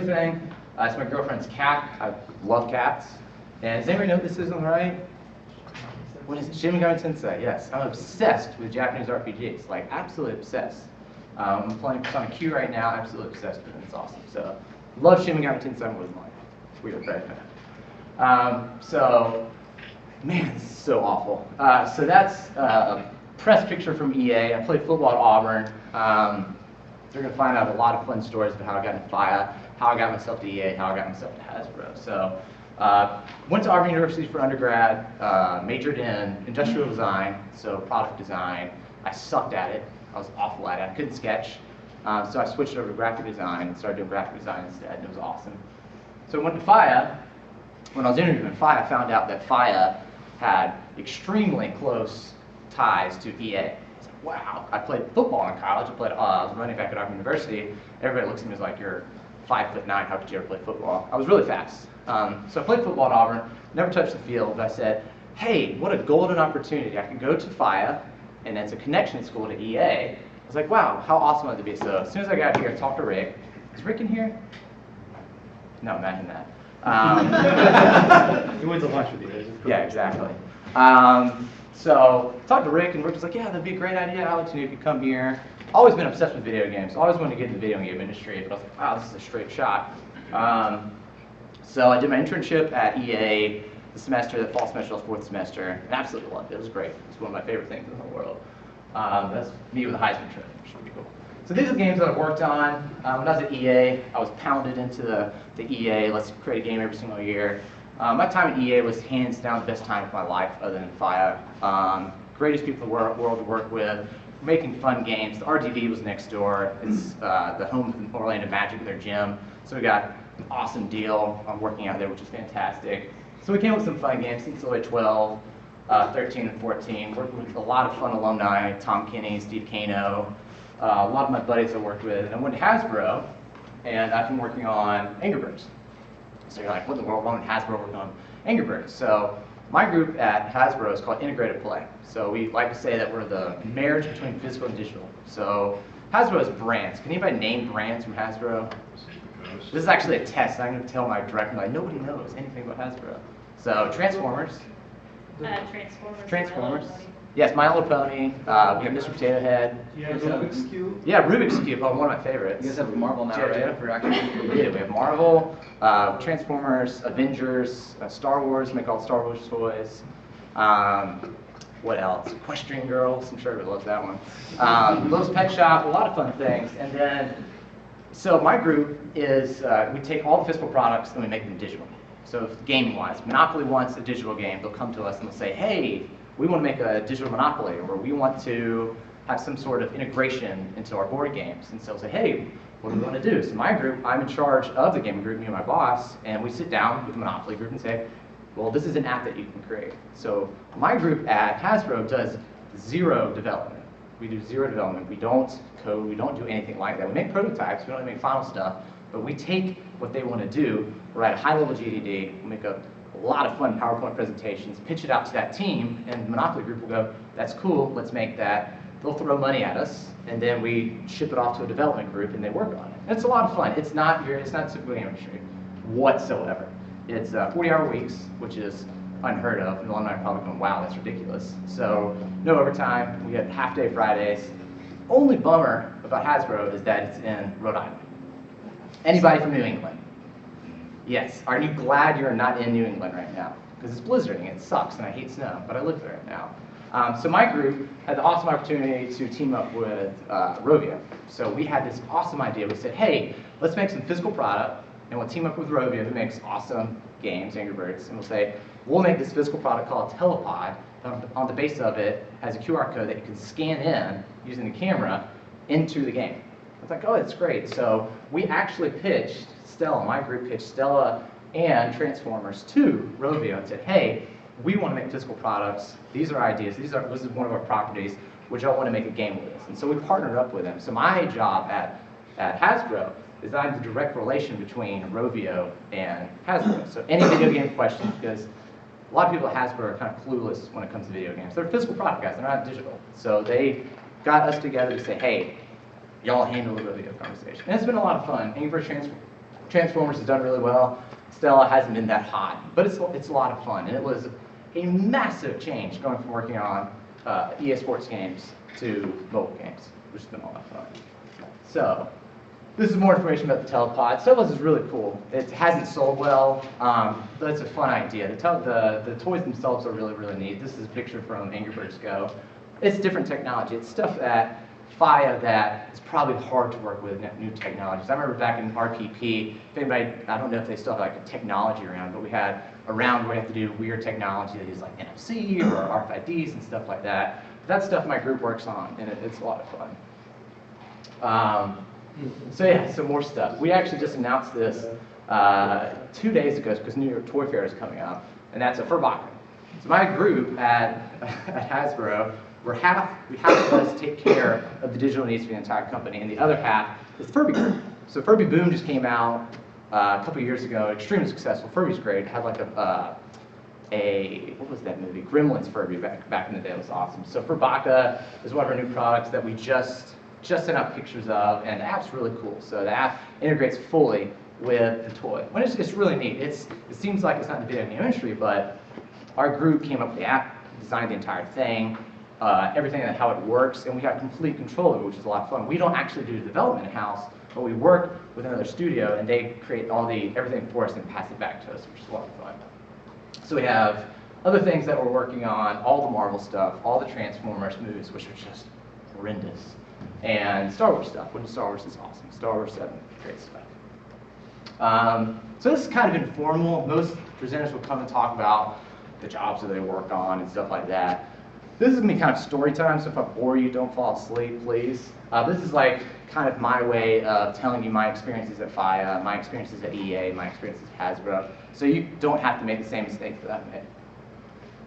thing. It's my girlfriend's cat. I love cats. And does anybody know what this is on the right? What is it? Shin Megami Tensei, yes. I'm obsessed with Japanese RPGs, like absolutely obsessed. I'm playing Persona Q right now, absolutely obsessed with it. It's awesome. So, love Shin Megami Tensei more than life. It's weird, very fan. Man, this is so awful. So that's a press picture from EA. I played football at Auburn. They're going to find out a lot of fun stories about how I got into FIEA, how I got myself to EA, how I got myself to Hasbro. So, went to Auburn University for undergrad, majored in industrial design, so product design. I sucked at it. I was awful at it. I couldn't sketch. So I switched over to graphic design and started doing graphic design instead, and it was awesome. So I went to FIEA. When I was interviewing FIEA, I found out that FIEA had extremely close ties to EA. I was like, wow. I played football in college. I was running back at Auburn University. Everybody looks at me as like, you're 5'9", how could you ever play football? I was really fast. So I played football at Auburn, never touched the field, but I said, hey, what a golden opportunity. I can go to FIEA, and it's a connection school to EA. I was like, wow, how awesome would it be? So as soon as I got here, I talked to Rick. Is Rick in here? No, imagine that. He went to lunch with you. Yeah, exactly. So talked to Rick, and Rick was like, yeah, that'd be a great idea, Alex, if you come here. Always been obsessed with video games. Always wanted to get into the video game industry, but I was like, wow, this is a straight shot. So I did my internship at EA the fall semester, was fourth semester, and absolutely loved it. It was great. It's one of my favorite things in the whole world. That's me with a Heisman Trophy, which is pretty cool. So these are the games that I worked on. When I was at EA, I was pounded into the EA, let's create a game every single year. My time at EA was hands down the best time of my life other than FIEA. Greatest people in the world to work with, making fun games. The RDV was next door. It's the home of Orlando Magic and their gym. So we got an awesome deal on working out there, which is fantastic. So we came up with some fun games, NCAA 12, 13, and 14. Working with a lot of fun alumni, Tom Kinney, Steve Kano, a lot of my buddies I worked with. And I went to Hasbro, and I've been working on Angry Birds. So you're like, what in the world? Why would Hasbro working on Angry Birds? So my group at Hasbro is called Integrated Play. So we like to say that we're the marriage between physical and digital. So Hasbro has brands. Can anybody name brands from Hasbro? This is actually a test. I'm going to tell my director, like, nobody knows anything about Hasbro. So Transformers. Transformers. Yes, My Little Pony. We have Mr. Potato Head. Yeah, Rubik's Cube. Yeah, Rubik's Cube. Oh, one of my favorites. You guys have Marvel now, right? For action. Yeah, we have Marvel, Transformers, Avengers, Star Wars. Make all the Star Wars toys. What else? Equestrian Girls. I'm sure everybody loves that one. Lowe's Pet Shop. A lot of fun things. And then, so my group is we take all the physical products and we make them digital. So gaming-wise, Monopoly wants a digital game. They'll come to us and they'll say, hey, we want to make a digital Monopoly, or we want to have some sort of integration into our board games. And so we'll say, hey, what do we want to do? So my group, I'm in charge of the gaming group, me and my boss, and we sit down with the Monopoly group and say, well, this is an app that you can create. So my group at Hasbro does zero development. We do zero development. We don't code. We don't do anything like that. We make prototypes. We don't make final stuff. But we take what they want to do, write a high-level GDD, we make a lot of fun PowerPoint presentations, pitch it out to that team, and the Monopoly group will go, that's cool, let's make that. They'll throw money at us, and then we ship it off to a development group, and they work on it. And it's a lot of fun. It's not typical game industry whatsoever. It's 40-hour weeks, which is unheard of, and the alumni are probably going, wow, that's ridiculous. So no overtime, we get half-day Fridays. Only bummer about Hasbro is that it's in Rhode Island. Anybody from New England? Yes. Are you glad you're not in New England right now? Because it's blizzarding, it sucks, and I hate snow, but I live there right now. So my group had the awesome opportunity to team up with Rovio. So we had this awesome idea. We said, hey, let's make some physical product, and we'll team up with Rovio, who makes awesome games, Angry Birds, and we'll say, we'll make this physical product called Telepod. On the base of it has a QR code that you can scan in using the camera into the game. It's like, oh, that's great. So we actually pitched Stella, my group pitched Stella and Transformers to Rovio and said, hey, we want to make physical products. These are ideas. This is one of our properties. Would y'all want to make a game with us? And so we partnered up with them. So my job at Hasbro is I'm the direct relation between Rovio and Hasbro. So any video game questions, because a lot of people at Hasbro are kind of clueless when it comes to video games. They're physical product guys. They're not digital. So they got us together to say, hey, y'all handle the Rovio conversation. And it's been a lot of fun. Angry Birds Transformers has done really well. Stella hasn't been that hot, but it's a lot of fun, and it was a massive change going from working on EA Sports games to mobile games, which has been a lot of fun. So, this is more information about the telepod. Stella's is really cool. It hasn't sold well, but it's a fun idea. The toys themselves are really, really neat. This is a picture from Angry Birds Go. It's different technology. It's stuff that FIEA that is probably hard to work with new technologies. I remember back in RPP, if anybody, I don't know if they still have like a technology around, but we had a round where we have to do weird technology that is like NFC or RFIDs and stuff like that. That's stuff my group works on, and it's a lot of fun. So yeah, some more stuff. We actually just announced this 2 days ago because New York Toy Fair is coming up, and that's a FIEA. So my group at Hasbro, we half of us take care of the digital needs for the entire company, and the other half is Furby Group. So Furby Boom just came out a couple years ago, extremely successful. Furby's great. It had like what was that movie? Gremlins Furby back in the day. It was awesome. So FIEA is one of our new products that we just sent out pictures of, and the app's really cool. So the app integrates fully with the toy. When it's really neat. It seems like it's not in the video game industry, but our group came up with the app, designed the entire thing, everything and how it works, and we got complete control of it, which is a lot of fun. We don't actually do the development in-house, but we work with another studio, and they create everything for us and pass it back to us, which is a lot of fun. So we have other things that we're working on, all the Marvel stuff, all the Transformers movies, which are just horrendous, and Star Wars stuff, which Star Wars is awesome. Star Wars 7, great stuff. So this is kind of informal. Most presenters will come and talk about the jobs that they work on and stuff like that. This is going to be kind of story time, so if I bore you, don't fall asleep, please. This is like kind of my way of telling you my experiences at FIEA, my experiences at EA, my experiences at Hasbro, so you don't have to make the same mistakes that I've made.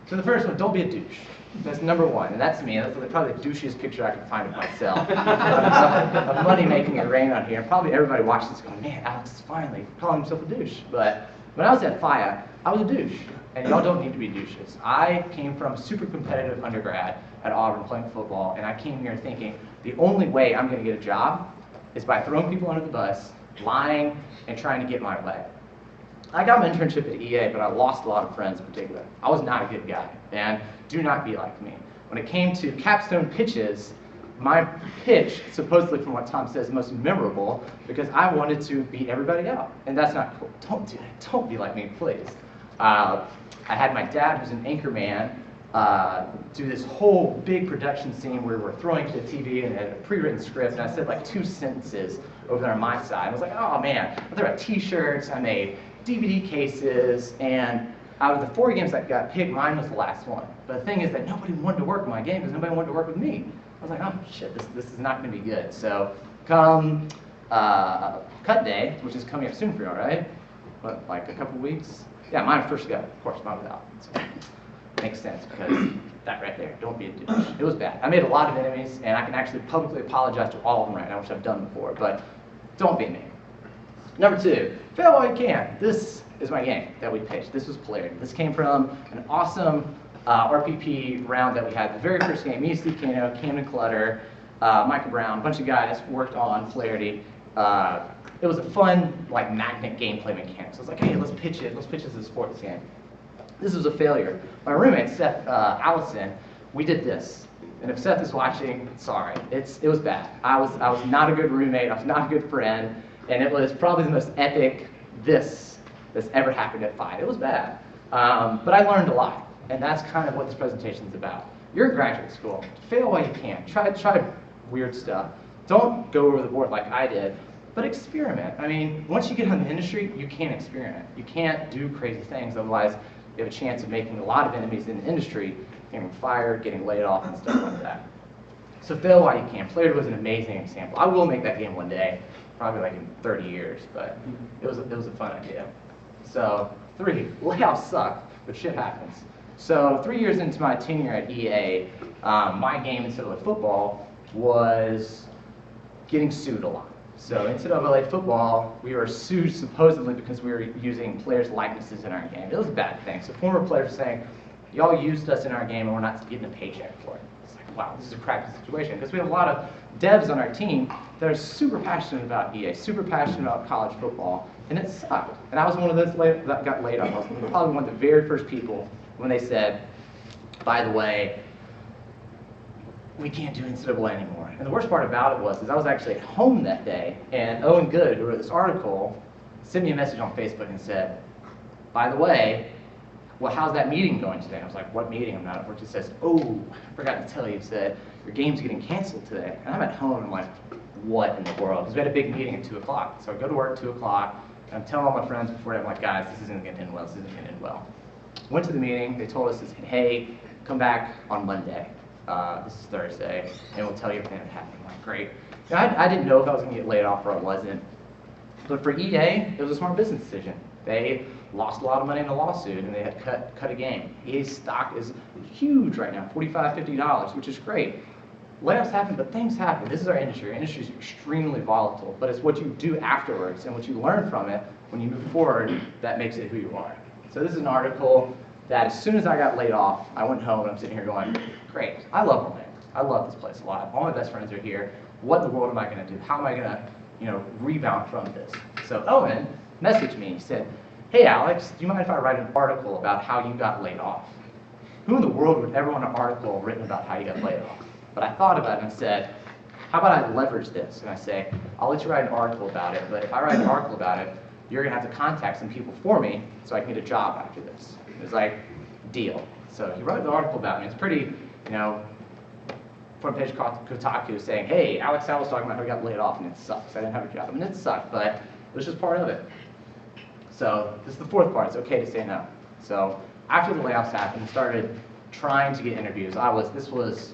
So the first one, don't be a douche. That's number one, and that's me. That's probably the douchiest picture I can find of myself. of money making it rain on here. And probably everybody watching this going, man, Alex is finally calling himself a douche. But when I was at FIEA, I was a douche. And y'all don't need to be douches. I came from a super competitive undergrad at Auburn playing football, and I came here thinking the only way I'm going to get a job is by throwing people under the bus, lying, and trying to get my way. I got my internship at EA, but I lost a lot of friends in particular. I was not a good guy, and do not be like me. When it came to capstone pitches, my pitch, supposedly from what Tom says, most memorable, because I wanted to beat everybody out, and that's not cool. Don't do that. Don't be like me, please. I had my dad, who's an anchor man, do this whole big production scene where we're throwing to the TV and had a pre-written script, and I said like 2 sentences over there on my side. I was like, oh man, I threw out t-shirts, I made DVD cases, and out of the 4 games that got picked, mine was the last one. But the thing is that nobody wanted to work in my game because nobody wanted to work with me. I was like, oh shit, this is not going to be good. So come cut day, which is coming up soon for y'all, right? What, like a couple weeks? Yeah, mine first go, of course, mine was out. So, makes sense, because that right there, don't be a douche. It was bad. I made a lot of enemies, and I can actually publicly apologize to all of them right now, which I've done before, but don't be me. Number 2, fail while you can. This is my game that we pitched. This was Polarity. This came from an awesome RPP round that we had. The very first game, me, Steve Kano, Camden Clutter, Michael Brown, a bunch of guys worked on Polarity. It was a fun, like, magnet gameplay mechanic. So I was like, hey, let's pitch it. Let's pitch this as a sports game. This was a failure. My roommate, Seth Allison, we did this. And if Seth is watching, sorry. It was bad. I was not a good roommate. I was not a good friend. And it was probably the most epic that's ever happened at FIEA. It was bad. But I learned a lot. And that's kind of what this presentation is about. You're in graduate school. Fail while you can. Try weird stuff. Don't go over the board like I did. But experiment. I mean, once you get in the industry, you can't experiment. You can't do crazy things, otherwise you have a chance of making a lot of enemies in the industry, getting fired, getting laid off, and stuff like that. So fail while you can. Polarity was an amazing example. I will make that game one day, probably like in 30 years, but it was a fun idea. So 3, layoffs suck, but shit happens. So 3 years into my tenure at EA, my game, NCAA Football, was getting sued a lot. So NCAA Football, we were sued supposedly because we were using players' likenesses in our game. It was a bad thing. So former players were saying, y'all used us in our game and we're not getting a paycheck for it. It's like, wow, this is a crappy situation. Because we have a lot of devs on our team that are super passionate about EA, super passionate about college football, and it sucked. And I was one of those that got laid off. I was probably one of the very first people when they said, by the way, we can't do NCAA anymore. And the worst part about it was I was actually at home that day, and Owen Good, who wrote this article, sent me a message on Facebook and said, by the way, well, how's that meeting going today? I was like, what meeting? I'm not at work. He says, oh, I forgot to tell you, he said, your game's getting canceled today. And I'm at home, and I'm like, what in the world? Because we had a big meeting at 2 o'clock. So I go to work at 2 o'clock, and I'm telling all my friends before that, I'm like, guys, this isn't going to end well, this isn't going to end well. Went to the meeting, they told us, hey, come back on Monday. This is Thursday, and we'll tell you everything that happened. I'm like, great. Now, I didn't know if I was going to get laid off or I wasn't. But for EA, it was a smart business decision. They lost a lot of money in the lawsuit, and they had cut a game. EA's stock is huge right now, $45, $50, which is great. Layoffs happen, but things happen. This is our industry. Our industry is extremely volatile, but it's what you do afterwards and what you learn from it when you move forward that makes it who you are. So this is an article that as soon as I got laid off, I went home and I'm sitting here going, great, I love Orlando. I love this place a lot. All my best friends are here. What in the world am I going to do? How am I going to, rebound from this? So Owen messaged me. He said, hey, Alex, do you mind if I write an article about how you got laid off? Who in the world would ever want an article written about how you got laid off? But I thought about it and I said, how about I leverage this? And I say, I'll let you write an article about it, but if I write an article about it, you're going to have to contact some people for me so I can get a job after this. It was like, deal. So he wrote the article about me. It's pretty, front page Kotaku saying, hey, Alex Howell was talking about how he got laid off and it sucks. I didn't have a job. I mean, it sucked, but it was just part of it. So this is the fourth part. It's okay to say no. So after the layoffs happened, I started trying to get interviews. This was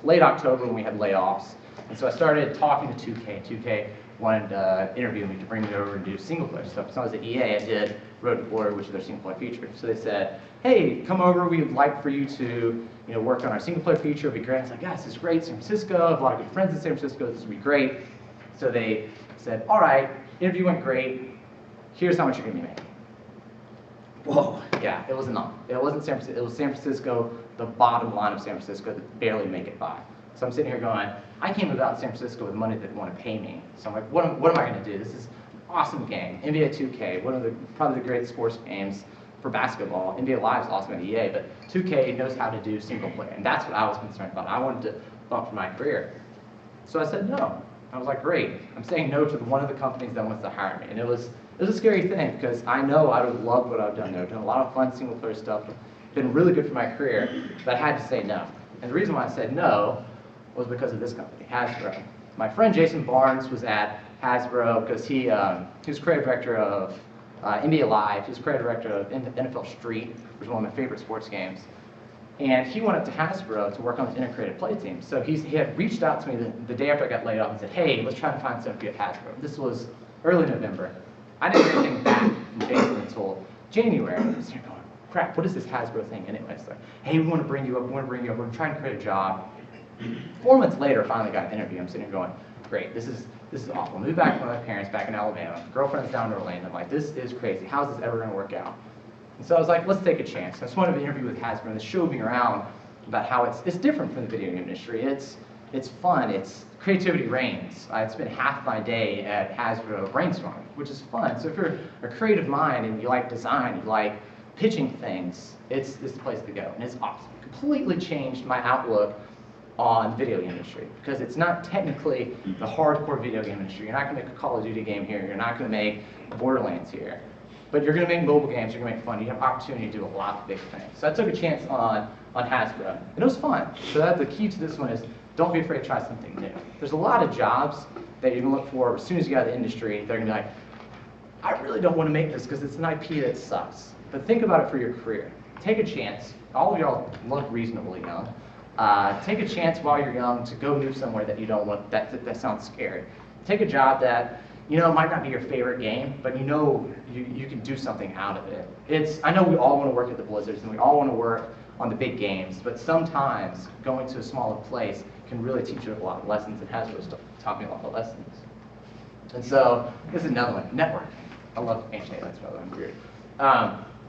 late October when we had layoffs. And so I started talking to 2K. 2K wanted to interview me to bring me over and do single player stuff. So I was at EA, I did Road to Glory, which is their single player feature. So they said, hey, come over, we would like for you to work on our single player feature, it'd be great. I was like, guys, this is great, San Francisco, I have a lot of good friends in San Francisco, this would be great. So they said, all right, interview went great, here's how much you're gonna be making. Whoa, yeah, it was not. It wasn't San Francisco, it was San Francisco, the bottom line of San Francisco that barely make it by. So I'm sitting here going, I came about San Francisco with money that they want to pay me. So I'm like, what am I going to do? This is an awesome game. NBA 2K, one of probably the greatest sports games for basketball. NBA Live is awesome at EA, but 2K knows how to do single player. And that's what I was concerned about. I wanted to bump for my career. So I said no. I was like, great. I'm saying no to one of the companies that wants to hire me. And it was a scary thing because I know I would have loved what I've done there. I've done a lot of fun single player stuff. Been really good for my career, but I had to say no. And the reason why I said no was because of this company, Hasbro. My friend Jason Barnes was at Hasbro because he was creative director of NBA Live, he was creative director of NFL Street, which is one of my favorite sports games. And he went up to Hasbro to work on his integrated play team. So he had reached out to me the day after I got laid off and said, hey, let's try to find stuff for you at Hasbro. This was early November. I didn't get anything back from Jason until January. I was going, crap, what is this Hasbro thing anyway? It's like, hey, we want to bring you up, we're trying to create a job. 4 months later, I finally got an interview. I'm sitting here going, great, this is awful. I moved back with my parents back in Alabama. Girlfriend's down in Orlando. I'm like, this is crazy. How's this ever going to work out? And so I was like, let's take a chance. I just wanted to interview with Hasbro, and they showed me around about how it's different from the video game industry. It's fun. It's creativity reigns. I spent half my day at Hasbro brainstorming, which is fun. So if you're a creative mind and you like design, you like pitching things, it's the place to go. And it's awesome. It completely changed my outlook on video game industry because it's not technically the hardcore video game industry. You're not going to make a Call of Duty game here. You're not going to make Borderlands here. But you're going to make mobile games. You're going to make fun. You have opportunity to do a lot of big things. So I took a chance on Hasbro, and it was fun. So that's the key to this one is don't be afraid to try something new. There's a lot of jobs that you're going to look for as soon as you get out of the industry. They're going to be like, I really don't want to make this because it's an IP that sucks. But think about it for your career. Take a chance. All of y'all look reasonably young. Take a chance while you're young to go move somewhere that you don't want, that sounds scary. Take a job that, might not be your favorite game, but you can do something out of it. I know we all want to work at the Blizzards and we all want to work on the big games, but sometimes going to a smaller place can really teach you a lot of lessons, and Hasbro's taught me a lot of lessons. And so, this is another one, networking. I love ancient aliens, by the way, I'm weird.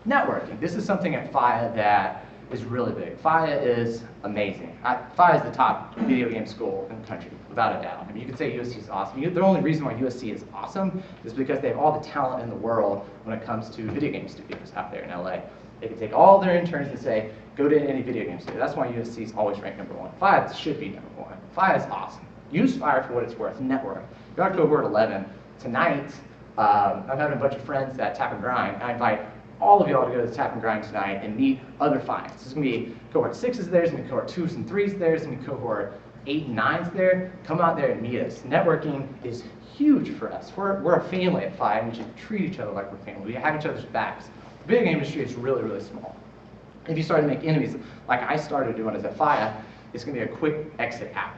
Networking. This is something at FIEA that is really big. FIEA is amazing. FIEA is the top video game school in the country, without a doubt. I mean, you could say USC is awesome. The only reason why USC is awesome is because they have all the talent in the world when it comes to video game studios out there in LA. They can take all their interns and say, go to any video game studio. That's why USC is always ranked #1. FIEA should be #1. FIEA is awesome. Use FIEA for what it's worth. Network. You're on cohort 11. Tonight, I'm having a bunch of friends at Tap and Grind. I invite all of y'all to go to Tap and Grind tonight and meet other FIEAs. There's going to be cohort 6s there, there's going to be cohort 2s and 3s there, there's going to be cohort 8 and 9s there. Come out there and meet us. Networking is huge for us. We're a family at FIEA, and we should treat each other like we're family. We have each other's backs. The video game industry is really, really small. If you start to make enemies, like I started doing as a FIEA, it's going to be a quick exit out.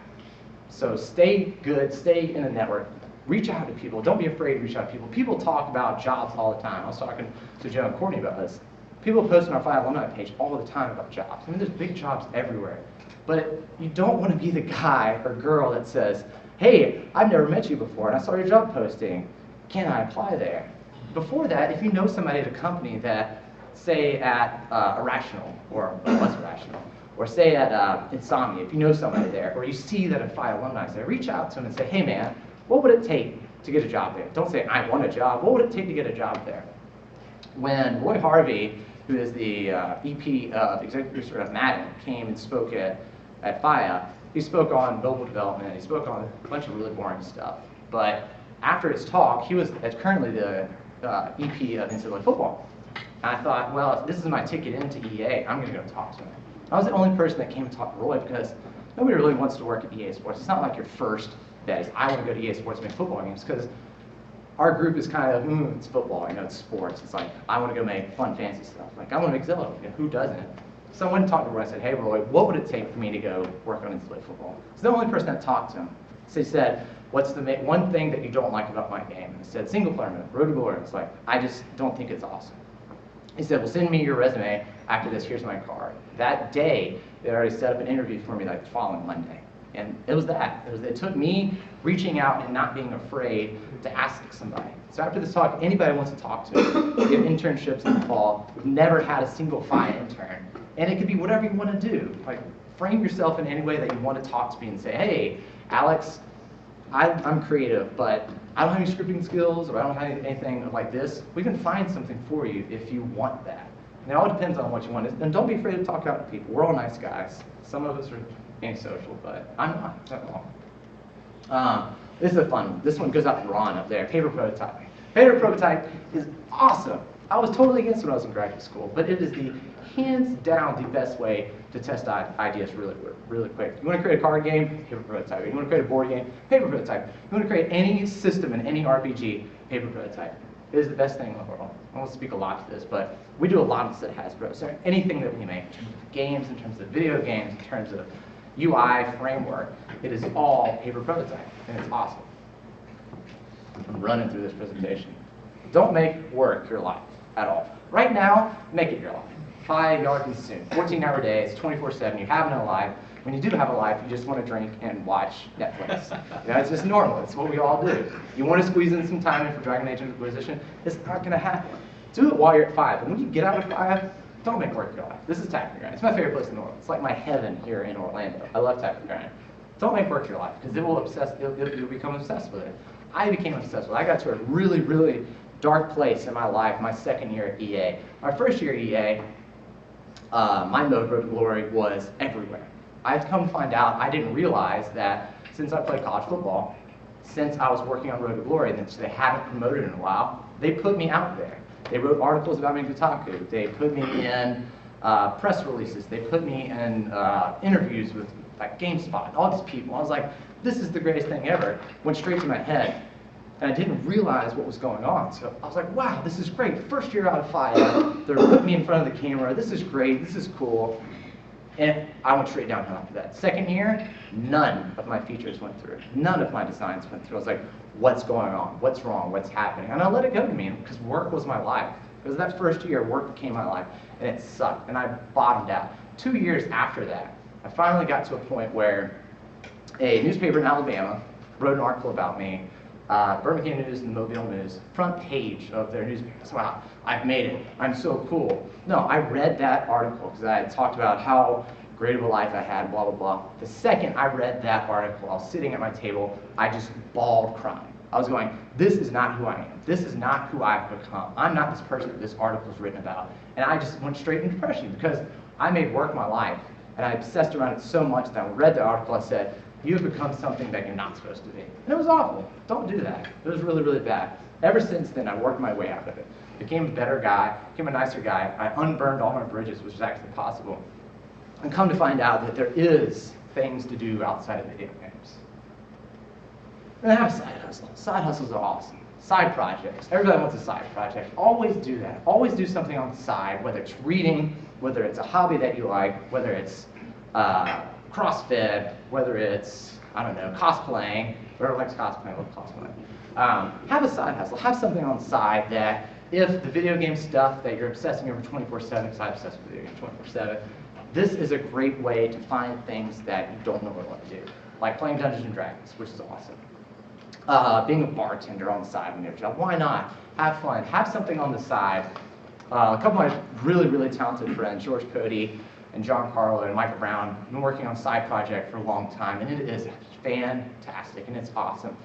So stay good, stay in the network, reach out to people. Don't be afraid to reach out to people. People talk about jobs all the time. I was talking to Joe and Courtney about this. People post on our FIEA alumni page all the time about jobs. I mean, there's big jobs everywhere. But you don't want to be the guy or girl that says, hey, I've never met you before, and I saw your job posting. Can I apply there? Before that, if you know somebody at a company that, say at Irrational, or Less Irrational, or say at Insomnia, if you know somebody there, or you see that a FIEA alumni is there, reach out to them and say, hey man, what would it take to get a job there? Don't say, I want a job. What would it take to get a job there? When Roy Harvey, who is the EP of Executive Producer of Madden, came and spoke at FIEA, he spoke on mobile development, he spoke on a bunch of really boring stuff. But after his talk, he was currently the EP of NCAA Football. And I thought, well, if this is my ticket into EA, I'm going to go talk to him. I was the only person that came and talked to Roy because nobody really wants to work at EA Sports. It's not like your first bet is, I want to go to EA Sports and make football games, because our group is kind of, it's football, it's sports. It's like, I want to go make fun, fancy stuff. Like, I want to make Zillow. Who doesn't? So I went and talked to Roy. I said, hey, Roy, what would it take for me to go work on NCAA football? It's the only person that talked to him. So he said, what's the one thing that you don't like about my game? And I said, single player mode, road to glory. It's like, I just don't think it's awesome. He said, well, send me your resume after this. Here's my card. That day, they already set up an interview for me like the following Monday. And it was that. It took me reaching out and not being afraid to ask somebody. So after this talk, anybody wants to talk to me. We have internships in the fall. We've never had a single FIEA intern. And it could be whatever you want to do. Like, frame yourself in any way that you want to talk to me and say, hey, Alex, I'm creative, but I don't have any scripting skills, or I don't have anything like this. We can find something for you if you want that. And it all depends on what you want. And don't be afraid to talk out to people. We're all nice guys. Some of us are antisocial, but I'm not at all. This is a fun one. This one goes out to Ron up there, paper prototyping. Paper prototype is awesome. I was totally against it when I was in graduate school, but it is the hands down the best way to test ideas really quick. You want to create a card game? Paper prototype. You want to create a board game? Paper prototype. You want to create any system in any RPG? Paper prototype. It is the best thing in the world. I won't speak a lot to this, but we do a lot of this at Hasbro. So anything that we make, in terms of games, in terms of video games, in terms of UI framework, it is all paper prototype, and it's awesome. I'm running through this presentation. Don't make work your life at all. Right now, make it your life. 5 y'all are consumed. 14-hour days, 24/7. You have no life. When you do have a life, you just want to drink and watch Netflix. It's just normal. It's what we all do. You want to squeeze in some time in for Dragon Age Inquisition, it's not going to happen. Do it while you're at 5. And when you get out of 5, don't make work your life. This is Tap and Grind. It's my favorite place in the world. It's like my heaven here in Orlando. I love Tap and Grind. Don't make work your life, because it will you'll become obsessed with it. I became obsessed with it. I got to a really, really dark place in my life my second year at EA. My first year at EA, my mode Road to Glory was everywhere. I've come to find out, I didn't realize that since I played college football, since I was working on Road to Glory, and they haven't promoted in a while, they put me out there. They wrote articles about me in Kotaku. They put me in press releases. They put me in interviews with like GameSpot and all these people. I was like, this is the greatest thing ever. Went straight to my head. And I didn't realize what was going on. So I was like, wow, this is great. First year out of FIEA, they're putting me in front of the camera. This is great. This is cool. And I went straight downhill after that. Second year, none of my features went through. None of my designs went through. I was like, what's going on? What's wrong? What's happening? And I let it go to me, because work was my life. Because that first year, work became my life, and it sucked. And I bottomed out. 2 years after that, I finally got to a point where a newspaper in Alabama wrote an article about me Birmingham News and the Mobile News, front page of their newspapers. Wow, I've made it. I'm so cool. No, I read that article because I had talked about how great of a life I had, blah, blah, blah. The second I read that article, I was sitting at my table, I just bawled crying. I was going, this is not who I am. This is not who I've become. I'm not this person that this article is written about. And I just went straight into depression because I made work my life. And I obsessed around it so much that when I read the article, I said, you've become something that you're not supposed to be. And it was awful. Don't do that. It was really, really bad. Ever since then, I worked my way out of it. Became a better guy, became a nicer guy. I unburned all my bridges, which is actually possible. And come to find out that there is things to do outside of video games. And I have a side hustle. Side hustles are awesome. Side projects. Everybody wants a side project. Always do that. Always do something on the side, whether it's reading, whether it's a hobby that you like, whether it's CrossFit, whether it's, I don't know, cosplaying. Whoever likes cosplaying, I love cosplaying. Have a side hustle. Have something on the side that if the video game stuff that you're obsessing over 24/7, because I'm obsessed with video games 24/7, this is a great way to find things that you don't normally want to do, like playing Dungeons and Dragons, which is awesome. Being a bartender on the side when you have a job. Why not? Have fun. Have something on the side. A couple of my really, really talented friends, George Cody and John Carlo and Michael Brown, have been working on a side project for a long time, and it is fantastic, and it's awesome.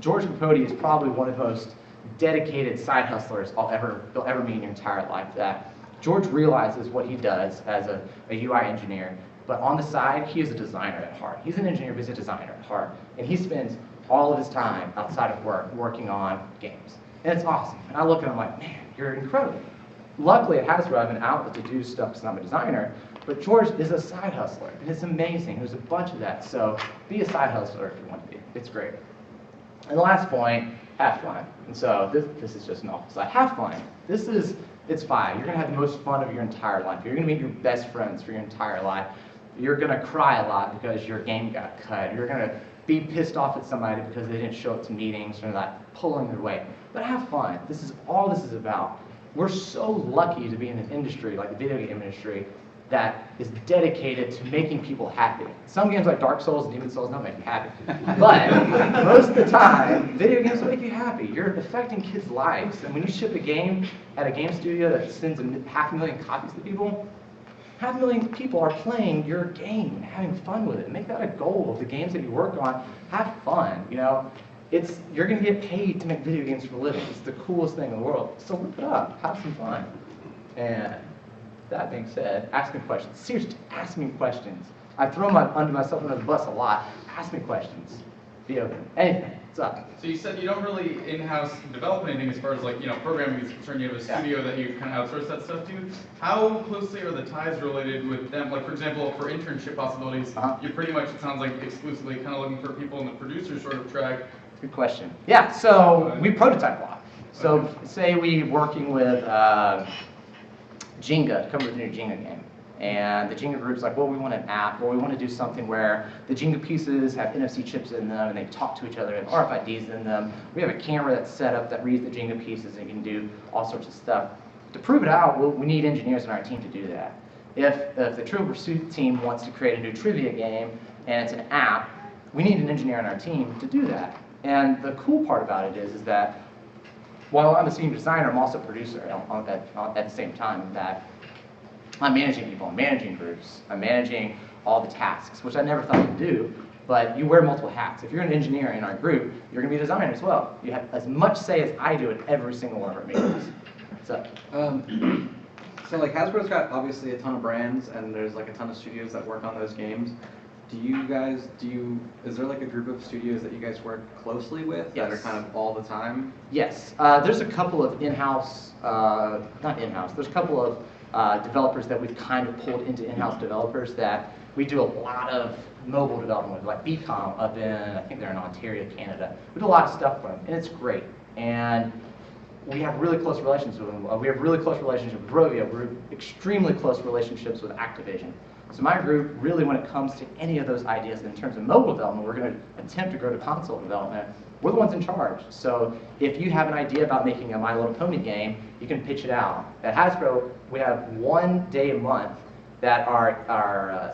George Cody is probably one of the most dedicated side hustlers you'll ever meet in your entire life. That George realizes what he does as a UI engineer, but on the side, he is a designer at heart. He's an engineer, but he's a designer at heart, and he spends all of his time outside of work working on games. And it's awesome. And I look at him like, man, you're incredible. Luckily at Hasbro, I have an outlet to do stuff because I'm a designer, but George is a side hustler, and it's amazing. There's a bunch of that, so be a side hustler if you want to be. It's great. And the last point, have fun. And so this is just an awful side. Have fun. It's fine. You're going to have the most fun of your entire life. You're going to meet your best friends for your entire life. You're going to cry a lot because your game got cut. You're going to be pissed off at somebody because they didn't show up to meetings or not pulling their weight. But have fun. This is all this is about. We're so lucky to be in an industry like the video game industry that is dedicated to making people happy. Some games like Dark Souls and Demon Souls don't make you happy. But most of the time, video games will make you happy. You're affecting kids' lives. And when you ship a game at a game studio that sends 500,000 copies to people, 500,000 people are playing your game and having fun with it. Make that a goal of the games that you work on. Have fun, you know. You're going to get paid to make video games for a living. It's the coolest thing in the world. So look it up. Have some fun. And that being said, ask me questions. Seriously, ask me questions. I throw myself under the bus a lot. Ask me questions. Be open. Anything. What's up? So you said you don't really in-house develop anything as far as programming is concerned. You have a studio that you kind of outsource that stuff to. How closely are the ties related with them? Like, for example, for internship possibilities, you're pretty much, it sounds like, exclusively kind of looking for people in the producer sort of track. Good question. Yeah, so we prototype a lot. So say we working with Jenga to come up with a new Jenga game. And the Jenga group's like, well, we want an app, or we want to do something where the Jenga pieces have NFC chips in them and they talk to each other and RFIDs in them. We have a camera that's set up that reads the Jenga pieces and can do all sorts of stuff. To prove it out, we need engineers on our team to do that. If the Trivial Pursuit team wants to create a new trivia game and it's an app, we need an engineer on our team to do that. And the cool part about it is that while I'm a senior designer, I'm also a producer at the same time. That I'm managing people, I'm managing groups, I'm managing all the tasks, which I never thought I'd do, but you wear multiple hats. If you're an engineer in our group, you're gonna be a designer as well. You have as much say as I do in every single one of our meetings. So like Hasbro's got obviously a ton of brands, and there's like a ton of studios that work on those games. Is there like a group of studios that you guys work closely with that are kind of all the time? Yes, there's a couple of there's a couple of developers that we've kind of pulled into in-house developers that we do a lot of mobile development with, like BCom up in, I think they're in Ontario, Canada. We do a lot of stuff for them, and it's great. And we have really close relationships with them. We have really close relationships with Rovio. We're extremely close relationships with Activision. So my group, really when it comes to any of those ideas in terms of mobile development, we're going to attempt to go to console development. We're the ones in charge. So if you have an idea about making a My Little Pony game, you can pitch it out. At Hasbro, we have one day a month that our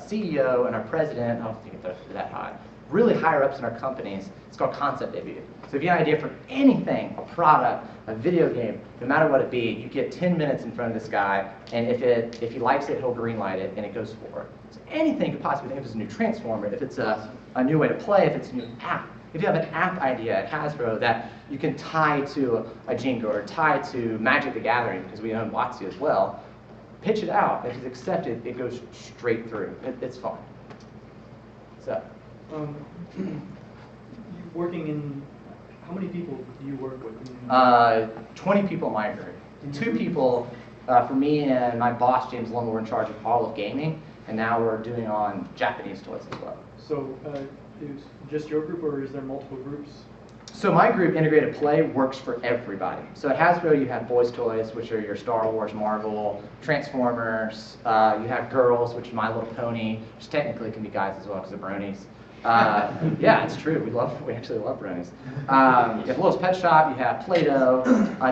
CEO and our president, I don't think they're that high, really higher ups in our companies, it's called concept debut. So if you have an idea for anything, a product, a video game, no matter what it be, you get 10 minutes in front of this guy, and if he likes it, he'll green light it, and it goes forward. So anything you could possibly think of as a new transformer, if it's a new way to play, if it's a new app. If you have an app idea at Hasbro that you can tie to a Jenga or tie to Magic the Gathering, because we own WotC as well, pitch it out. If it's accepted, it goes straight through. It's fun. So. Working in, how many people do you work with? 20 people in my group. 2 people for me and my boss, James Lund, were in charge of all of gaming, and now we're doing on Japanese toys as well. So is just your group, or is there multiple groups? So my group, Integrated Play, works for everybody. So at Hasbro, you have boys' toys, which are your Star Wars, Marvel, Transformers. You have girls, which is My Little Pony, which technically can be guys as well because they're bronies. Yeah, it's true. We actually love bronies. You have Littlest Pet Shop. You have Play-Doh.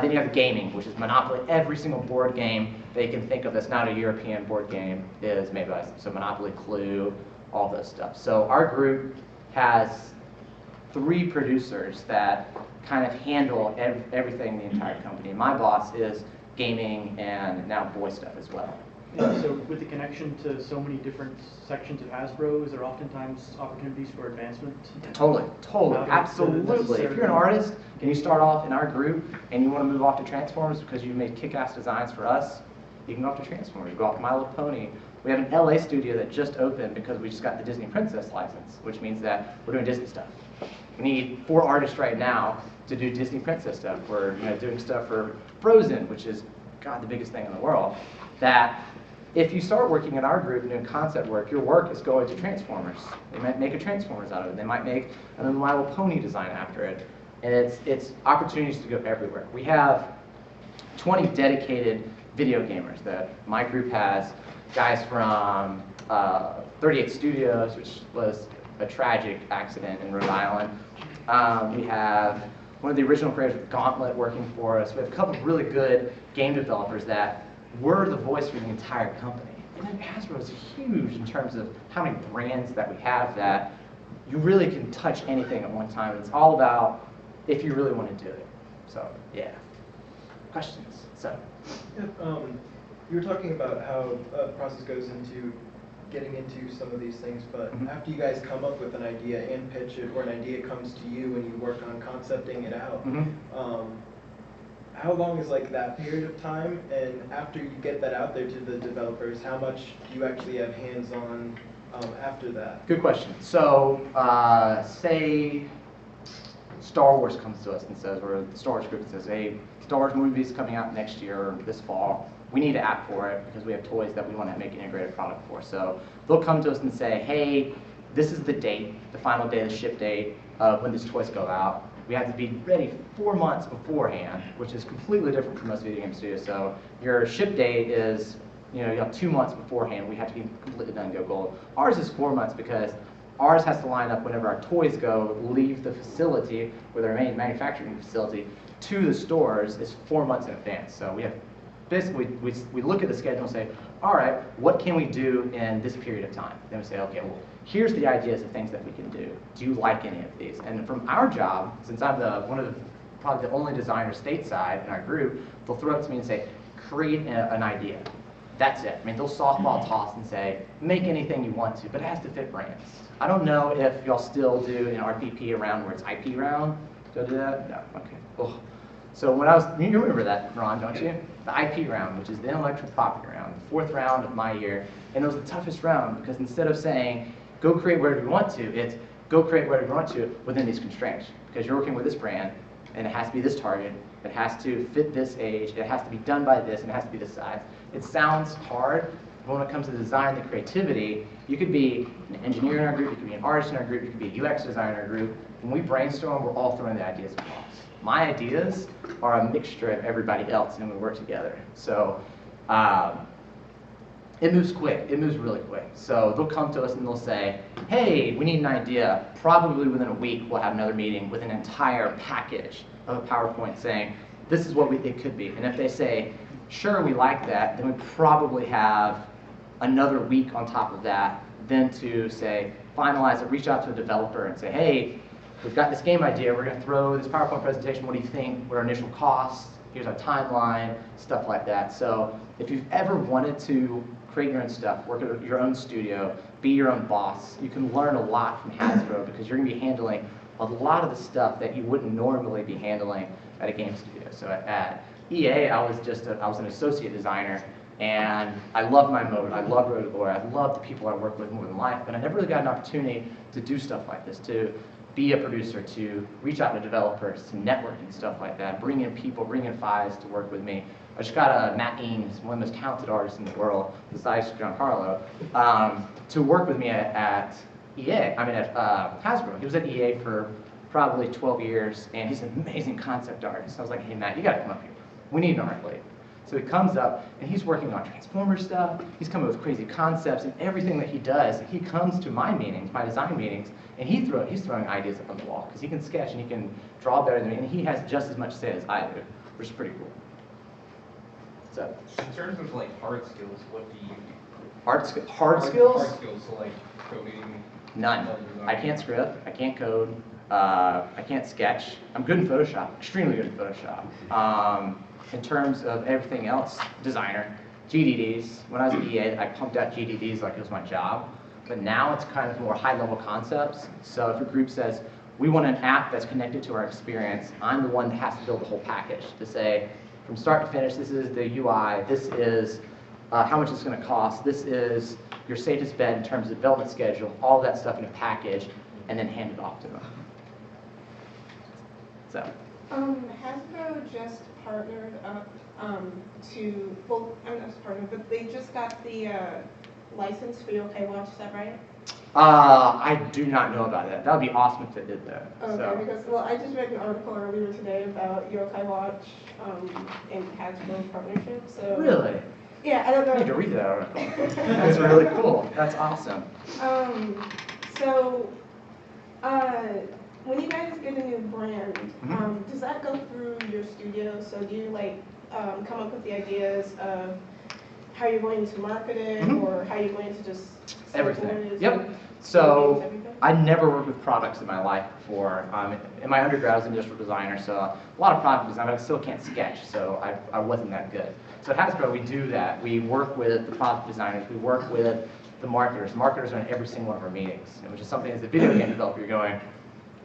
Then you have gaming, which is Monopoly. Every single board game they can think of that's not a European board game is made by us. So Monopoly, Clue, all those stuff. So our group has 3 producers that kind of handle everything in the entire company. My boss is gaming and now boy stuff as well. And so with the connection to so many different sections of Hasbro, is there oftentimes opportunities for advancement? Totally, absolutely. If you're an artist and you start off in our group and you want to move off to Transformers because you've made kick-ass designs for us, you can go off to Transformers, you go off to My Little Pony. We have an LA studio that just opened because we just got the Disney Princess license, which means that we're doing Disney stuff. We need 4 artists right now to do Disney Princess stuff. We're doing stuff for Frozen, which is, God, the biggest thing in the world. That if you start working in our group and doing concept work, your work is going to Transformers. They might make a Transformers out of it. They might make a My Little Pony design after it. And it's opportunities to go everywhere. We have 20 dedicated video gamers that my group has. Guys from 38 Studios, which was a tragic accident in Rhode Island. We have one of the original creators of Gauntlet working for us. We have a couple of really good game developers that were the voice for the entire company. And then Hasbro is huge in terms of how many brands that we have that you really can touch anything at one time. It's all about if you really want to do it. So, yeah. Questions? So. You were talking about how the process goes into getting into some of these things, but after you guys come up with an idea and pitch it, or an idea comes to you and you work on concepting it out, how long is like that period of time? And after you get that out there to the developers, how much do you actually have hands-on after that? Good question. So, say Star Wars comes to us and says, or the Star Wars group says, hey, Star Wars movie is coming out next year or this fall. We need an app for it because we have toys that we want to make an integrated product for. So they'll come to us and say, hey, this is the date, the final day, the ship date of when these toys go out. We have to be ready 4 months beforehand, which is completely different from most video game studios. So your ship date is, you have 2 months beforehand. We have to be completely done and go gold. Ours is 4 months because ours has to line up whenever our toys leave the facility, or their main manufacturing facility, to the stores is 4 months in advance. So we have basically, we look at the schedule and say, all right, what can we do in this period of time? Then we say, okay, well, here's the ideas of things that we can do. Do you like any of these? And from our job, since I'm probably the only designer stateside in our group, they'll throw it to me and say, create an idea. That's it. I mean, they'll softball toss and say, make anything you want to, but it has to fit brands. I don't know if y'all still do an RPP round where it's IP round. Do I do that? No. Okay. Ugh. So when you remember that, Ron, don't you? The IP round, which is the intellectual property round, the 4th round of my year, and it was the toughest round because instead of saying, go create whatever you want to, it's go create whatever you want to within these constraints. Because you're working with this brand, and it has to be this target, it has to fit this age, it has to be done by this, and it has to be this size. It sounds hard, but when it comes to design, the creativity, you could be an engineer in our group, you could be an artist in our group, you could be a UX designer in our group. When we brainstorm, we're all throwing the ideas across. My ideas are a mixture of everybody else, and we work together. So it moves quick. It moves really quick. So they'll come to us and they'll say, hey, we need an idea. Probably within a week, we'll have another meeting with an entire package of a PowerPoint saying, this is what it could be. And if they say, sure, we like that, then we probably have another week on top of that then to say, finalize it, reach out to a developer and say, hey, we've got this game idea, we're going to throw this PowerPoint presentation, what do you think, what are our initial costs, here's our timeline, stuff like that. So if you've ever wanted to create your own stuff, work at your own studio, be your own boss, you can learn a lot from Hasbro because you're going to be handling a lot of the stuff that you wouldn't normally be handling at a game studio. So at EA, I was an associate designer, and I loved my mode, I loved Road to Glory, I loved the people I work with more than life, but I never really got an opportunity to do stuff like this, to be a producer, to reach out to developers, to network and stuff like that, bring in people, bring in FIEs to work with me. I just got Matt Eames, one of the most talented artists in the world, besides Giancarlo, to work with me at Hasbro. He was at EA for probably 12 years, and he's an amazing concept artist. I was like, hey Matt, you gotta come up here. We need an art lead. So he comes up, and he's working on Transformer stuff, he's coming up with crazy concepts, and everything that he does, he comes to my meetings, my design meetings, and he's throwing ideas up on the wall, because he can sketch and he can draw better than me, and he has just as much say as I do, which is pretty cool. So, in terms of like hard skills, what do you do? hard skills? Hard skills, so like coding. None. I can't script, I can't code, I can't sketch. I'm good in Photoshop, extremely good in Photoshop. In terms of everything else, designer, GDDs. When I was at EA, I pumped out GDDs like it was my job, but now it's kind of more high-level concepts. So if a group says, we want an app that's connected to our experience, I'm the one that has to build the whole package to say, from start to finish, this is the UI, this is how much it's going to cost, this is your safest bet in terms of development schedule, all that stuff in a package, and then hand it off to them. So. Hasbro just partnered up well, I'm not partnered, but they just got the license for Yokai Watch, is that right? I do not know about that. That would be awesome if they did that. Okay, So. because, well, I just read an article earlier today about Yokai Watch and Hasbro partnership, so. Really? Yeah, I don't know. I need to read that article. That's really cool. That's awesome. So, when you guys get a new brand, does that go through your studio? So do you like come up with the ideas of how you're going to market it, or how you're going to just Everything. Yep. So I never worked with products in my life before. In my undergrad, I was an industrial designer, so a lot of product design, but I still can't sketch, so I wasn't that good. So at Hasbro, we do that. We work with the product designers. We work with the marketers. Marketers are in every single one of our meetings, which is something as a video game developer, you're going,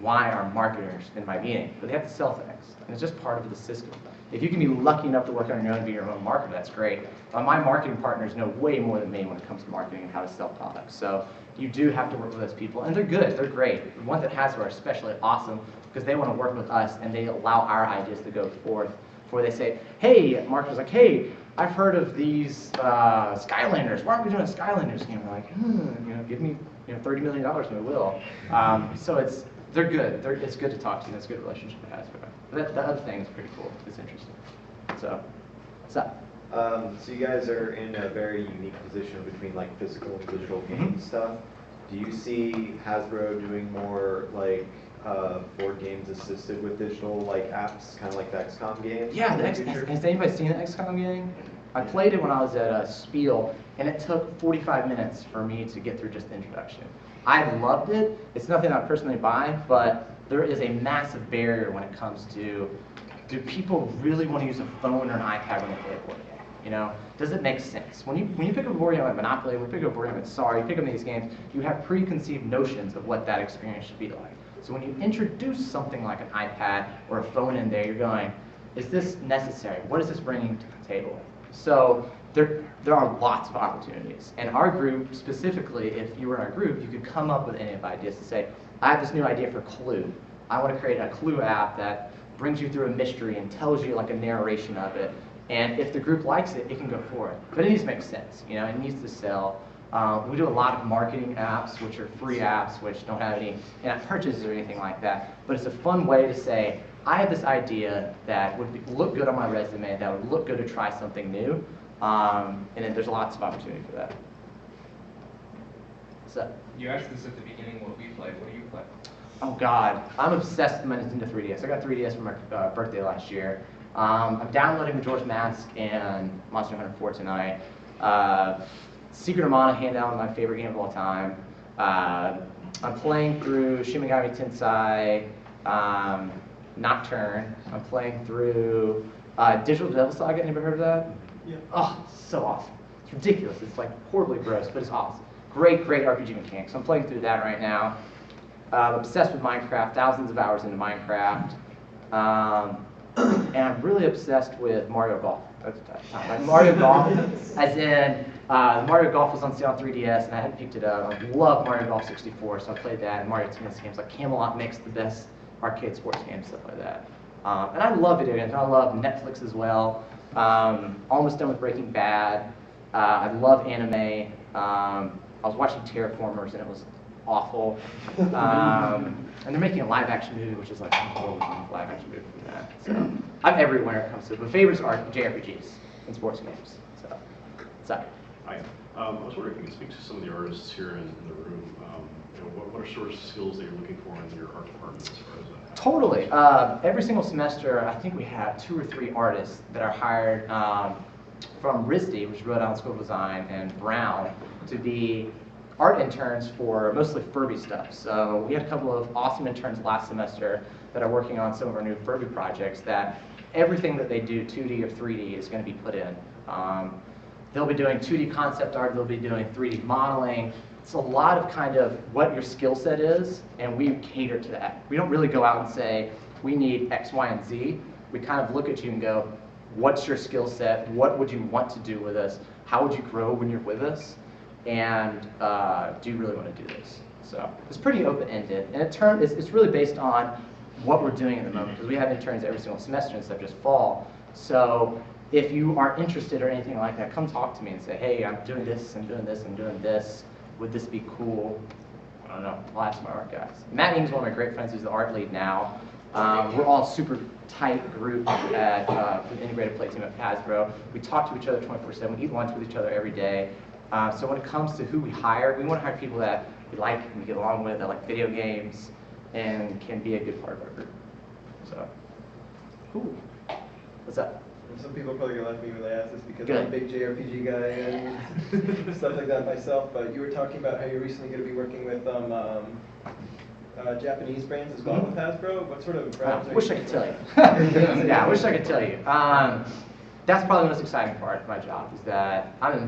why are marketers in my meeting? But they have to sell things, and it's just part of the system. If you can be lucky enough to work on your own and be your own marketer, that's great. But my marketing partners know way more than me when it comes to marketing and how to sell products. So you do have to work with those people, and they're good, they're great. The ones at Hasbro are especially awesome because they want to work with us and they allow our ideas to go forth before they say, hey, marketer's like, hey, I've heard of these Skylanders. Why aren't we doing a Skylanders game? We're like, give me $30 million and we will. So they're good. It's good to talk to them. It's a good relationship with Hasbro. But the other thing is pretty cool. It's interesting. So, what's up? So you guys are in a very unique position between like physical and digital game stuff. Do you see Hasbro doing more like board games assisted with digital like apps, kind of like the XCOM games? Yeah, has anybody seen the XCOM game? I played it when I was at Spiel, and it took 45 minutes for me to get through just the introduction. I loved it. It's nothing I personally buy, but there is a massive barrier when it comes to, do people really want to use a phone or an iPad when they play a board game? Does it make sense? When you pick up a board game like Monopoly, when you pick up a board game like Sorry, you pick up these games, you have preconceived notions of what that experience should be like. So when you introduce something like an iPad or a phone in there, you're going, is this necessary? What is this bringing to the table? So there are lots of opportunities. And our group, specifically, if you were in our group, you could come up with any of the ideas to say, I have this new idea for Clue. I want to create a Clue app that brings you through a mystery and tells you like a narration of it. And if the group likes it, it can go forward. But it needs to make sense. It needs to sell. We do a lot of marketing apps, which are free apps, which don't have any in-app purchases or anything like that. But it's a fun way to say, I have this idea that would look good on my resume, that would look good to try something new. And then there's lots of opportunity for that. So. You asked this at the beginning what we play. What do you play? Oh God, I'm obsessed with my Nintendo 3DS. I got 3DS for my birthday last year. I'm downloading Majora's Mask and Monster Hunter 4 tonight. Secret of Mana, hand down, my favorite game of all time. I'm playing through Shin Megami Tensei, Nocturne. I'm playing through Digital Devil Saga. Anybody heard of that? Yeah. Oh, so awesome. It's ridiculous. It's like horribly gross, but it's awesome. Great RPG mechanics. I'm playing through that right now. Obsessed with Minecraft, thousands of hours into Minecraft. And I'm really obsessed with Mario Golf. That's the time. Like Mario Golf, as in Mario Golf was on sale on 3DS, and I hadn't picked it up. I love Mario Golf 64, so I played that, and Mario Tennis games. Like Camelot makes the best arcade sports games, stuff like that. And I love video games. I love Netflix as well. Almost done with Breaking Bad. I love anime. I was watching Terraformers, and it was awful. And they're making a live-action movie, which is like a whole live-action movie from that. So I'm everywhere when it comes to it. But favorites are JRPGs and sports games. So. Hi. I was wondering if you could speak to some of the artists here in the room. What are sort of skills that you're looking for in your art department as far as that? Totally. Every single semester, I think we have 2 or 3 artists that are hired from RISD, which is Rhode Island School of Design, and Brown, to be art interns for mostly Furby stuff. So we had a couple of awesome interns last semester that are working on some of our new Furby projects that everything that they do, 2D or 3D, is going to be put in. They'll be doing 2D concept art, they'll be doing 3D modeling. It's a lot of kind of what your skill set is, and we cater to that. We don't really go out and say, we need X, Y, and Z. We kind of look at you and go, what's your skill set? What would you want to do with us? How would you grow when you're with us? And do you really want to do this? So it's pretty open-ended, and it's really based on what we're doing at the moment, because we have interns every single semester instead of just fall. So if you are interested or anything like that, come talk to me and say, hey, I'm doing this, I'm doing this, I'm doing this. Would this be cool? I don't know. I'll ask my art guys. Matt Ing's one of my great friends who's the art lead now. We're all a super tight group at the integrated play team at Hasbro. We talk to each other 24/7. We eat lunch with each other every day. So when it comes to who we hire, we want to hire people that we like and we get along with, that like video games, and can be a good part of our group. So, cool. What's up? And some people are probably gonna laugh at me when they ask this because Good. I'm a big JRPG guy and stuff like that myself. But you were talking about how you're recently going to be working with Japanese brands as well with Hasbro. What sort of brands? I wish I could tell you. Yeah, I wish I could tell you. That's probably the most exciting part of my job, is that I'm a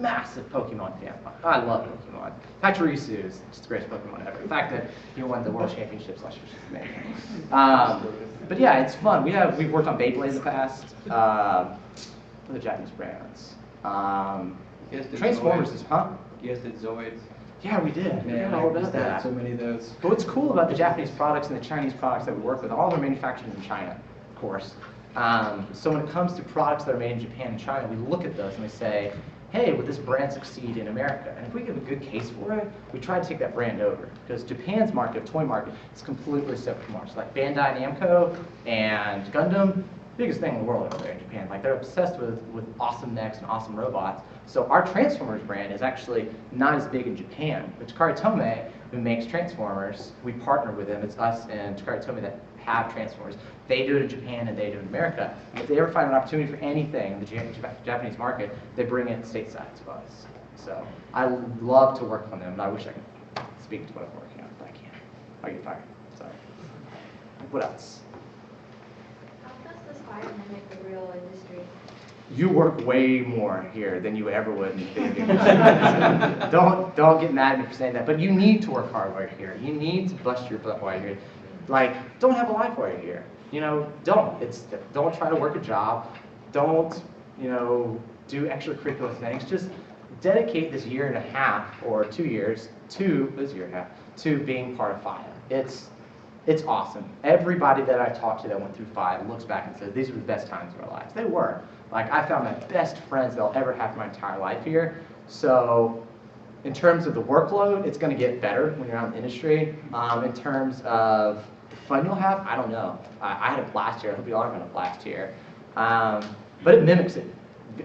massive Pokemon fan. I love Pokemon. Pachirisu is just the greatest Pokemon ever. The fact that he won the World Championships last year is amazing. But yeah, it's fun. We've worked on Beyblade in the past. For the Japanese brands. Transformers is, huh? You guys did Zoids. Yeah, we did. Man, all I about that. so many of those. But what's cool about the Japanese products and the Chinese products that we work with, all of them are manufactured in China, of course. So when it comes to products that are made in Japan and China, we look at those and we say, hey, would this brand succeed in America? And if we give a good case for it, we try to take that brand over. Because Japan's market, toy market, is completely separate from ours. Like Bandai Namco and Gundam, biggest thing in the world over there in Japan. Like they're obsessed with awesome mechs and awesome robots. So our Transformers brand is actually not as big in Japan. But Takara Tomy, who makes Transformers, we partner with them. It's us and Takara Tomy that have Transformers. They do it in Japan and they do it in America. And if they ever find an opportunity for anything in the Japanese market, they bring it stateside to us. So I love to work on them, and I wish I could speak to what I'm working on, but I can't. I get fired. So what else? How does this fire mimic the real industry? You work way more here than you ever would in the big industry. Don't get mad at me for saying that, but you need to work hard while you're here. You need to bust your butt while you're here. Like, don't have a life while you're here. You know, don't try to work a job. Don't, do extracurricular things. Just dedicate this year and a half or 2 years to being part of FIEA. It's awesome. Everybody that I talked to that went through FIEA looks back and says, these were the best times of our lives. They were. Like, I found my best friends that I'll ever have for my entire life here. So, in terms of the workload, it's going to get better when you're out in the industry. In terms of the fun you'll have, I don't know. I had a blast here. I hope you all are going to blast here. But it mimics it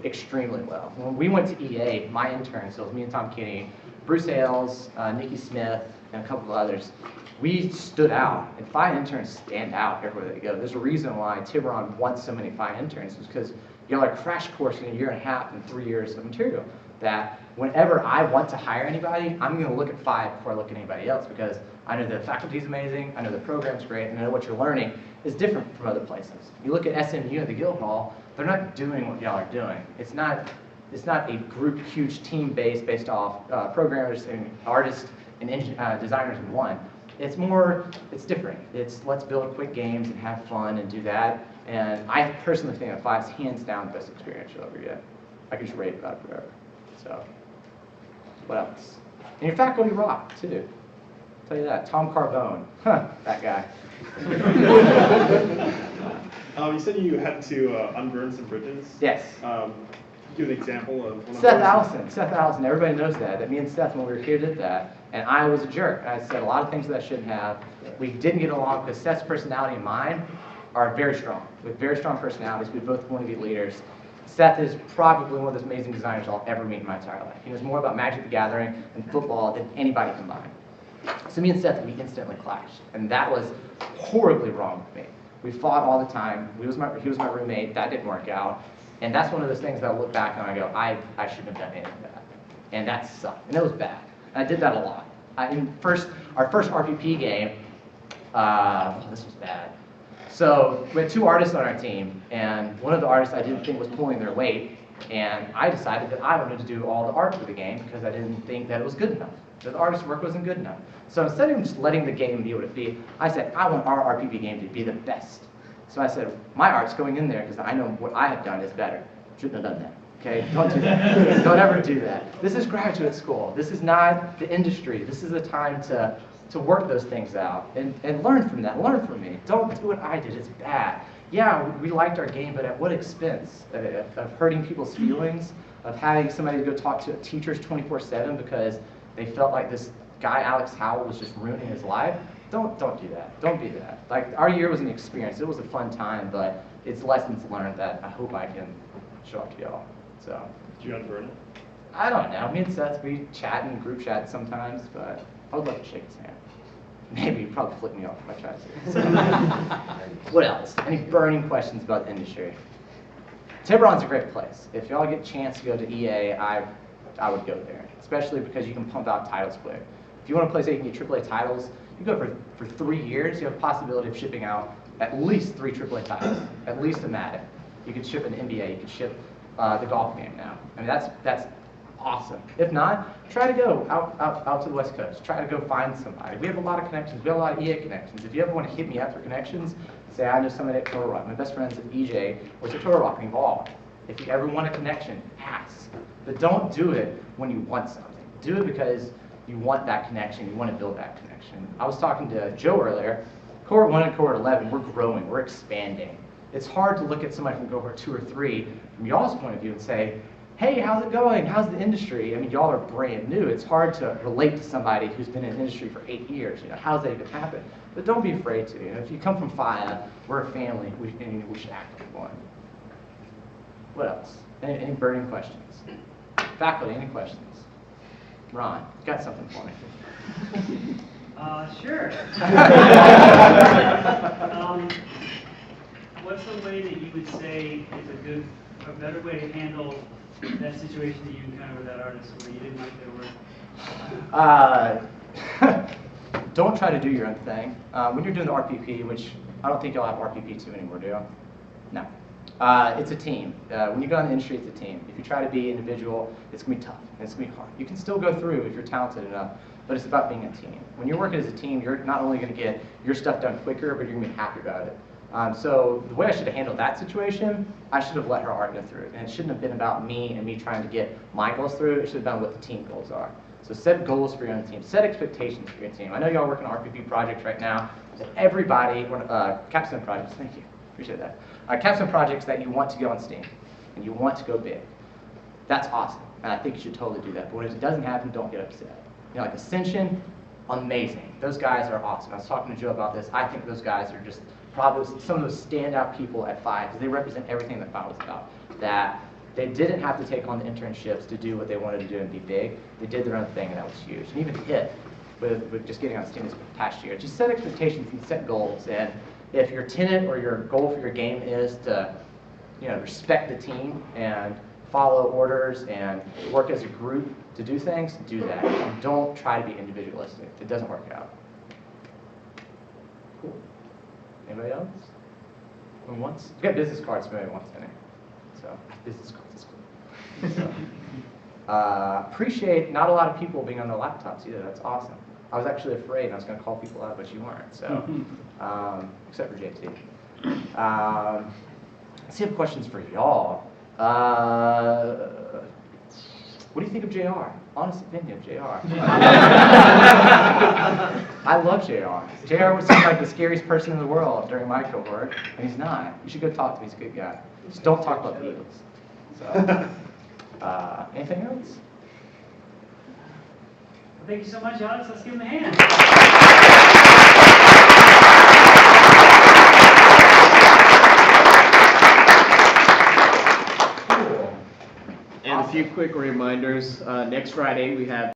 extremely well. When we went to EA, my interns, so it was me and Tom Kinney, Bruce Ailes, Nikki Smith, and a couple of others, we stood out, and FIEA interns stand out everywhere they go. There's a reason why Tiburon wants so many FIEA interns, is because you got like a crash course in a year and a half and 3 years of material. that whenever I want to hire anybody, I'm going to look at 5 before I look at anybody else, because I know the faculty is amazing, I know the program's great, and I know what you're learning is different from other places. You look at SMU and the Guildhall, they're not doing what y'all are doing. It's not a group, huge team based off programmers and artists and designers in one. It's different. It's let's build quick games and have fun and do that. And I personally think that FIEA is hands down the best experience you'll ever get. I could just rave about it forever. So, what else? And your faculty rock too. I'll tell you that. Tom Carbone, that guy. You said you had to unburn some bridges. Yes. Give an example of one Seth of those. Seth Allison, everybody knows that me and Seth, when we were here, did that. And I was a jerk. I said a lot of things that I shouldn't have. We didn't get along because Seth's personality and mine are very strong. With very strong personalities, we both want to be leaders. Seth is probably one of those amazing designers I'll ever meet in my entire life. He knows more about Magic the Gathering and football than anybody combined. So me and Seth, we instantly clashed. And that was horribly wrong with me. We fought all the time. He was my roommate. That didn't work out. And that's one of those things that I look back and I go, I shouldn't have done any of that. And that sucked. And it was bad. And I did that a lot. Our first RPP game, this was bad. So we had 2 artists on our team, and one of the artists I didn't think was pulling their weight, and I decided that I wanted to do all the art for the game because I didn't think that it was good enough. That the artist's work wasn't good enough. So instead of just letting the game be what it be, I said, I want our RPP game to be the best. So I said, my art's going in there because I know what I have done is better. Shouldn't have done that. Okay, don't do that. Don't ever do that. This is graduate school. This is not the industry. This is the time to work those things out and learn from that. Learn from me. Don't do what I did. It's bad. Yeah, we liked our game, but at what expense? Of hurting people's feelings, of having somebody go talk to teachers 24/7 because they felt like this guy, Alex Howell, was just ruining his life. Don't do that. Don't be that. Like, our year was an experience. It was a fun time, but it's lessons learned that I hope I can show up to y'all. So. Did you unburn it? I don't know. Me and Seth, we chat in group chat sometimes, but I would love to shake his hand. Maybe he'd probably flip me off if I tried to. So. What else? Any burning questions about the industry? Tiburon's a great place. If y'all get a chance to go to EA, I would go there, especially because you can pump out titles quick. If you want a place that you can get AAA titles, you go for 3 years, you have a possibility of shipping out at least 3 AAA titles, at least a Madden. You could ship an NBA, you could ship the golf game now. I mean, that's awesome. If not, try to go out to the West Coast. Try to go find somebody. We have a lot of connections. We have a lot of EA connections. If you ever want to hit me up for connections, say I know somebody at Turtle Rock. My best friend's at EJ, or at Turtle Rock and Evolve. If you ever want a connection, ask. But don't do it when you want something. Do it because you want that connection. You want to build that connection. I was talking to Joe earlier. Cohort 1 and Cohort 11, we're growing. We're expanding. It's hard to look at somebody from Cohort 2 or 3 from y'all's point of view and say, hey, how's it going? How's the industry? I mean, y'all are brand new. It's hard to relate to somebody who's been in the industry for 8 years. You know, how's that even happen? But don't be afraid to. You know, if you come from FIEA, we're a family. We should act like one. What else? Any burning questions? Faculty, any questions? Ron, you got something for me? Sure. What's the way that you would say is a better way to handle that situation that you encountered with that artist where you didn't like their work? Don't try to do your own thing. When you're doing the RPP, which I don't think y'all have RPP2 anymore, do you? No. It's a team. When you go in the industry, it's a team. If you try to be individual, it's going to be tough. And it's going to be hard. You can still go through if you're talented enough, but it's about being a team. When you're working as a team, you're not only going to get your stuff done quicker, but you're going to be happy about it. So the way I should have handled that situation, I should have let her art go through it. And it shouldn't have been about me and me trying to get my goals through. It should have been what the team goals are. So set goals for your own team. Set expectations for your team. I know y'all working on RPP projects right now. Everybody, capstone projects, thank you. Appreciate that. Capstone projects that you want to go on Steam and you want to go big. That's awesome. And I think you should totally do that. But when it doesn't happen, don't get upset. You know, like Ascension, amazing. Those guys are awesome. I was talking to Joe about this. I think those guys are just probably some of those standout people at FIEA because they represent everything that FIEA was about. That they didn't have to take on the internships to do what they wanted to do and be big. They did their own thing, and that was huge. And even HIT with just getting on Steam this past year. Just set expectations and set goals. And if your tenet or your goal for your game is to, you know, respect the team and follow orders and work as a group to do things, do that. And don't try to be individualistic. It doesn't work out. Cool. Anybody else? Going once? We got business cards for maybe once in it. So, business cards is cool. So, appreciate not a lot of people being on their laptops either. That's awesome. I was actually afraid and I was going to call people out, but you weren't. So, except for JT. Let's see, I have questions for y'all. What do you think of JR? Honest opinion, JR. I love JR. JR would seem like the scariest person in the world during my cohort, and he's not. You should go talk to him. He's a good guy. Just don't talk about the Eagles. So, anything else? Well, thank you so much, Alex. Let's give him a hand. And a few quick reminders. Next Friday, we have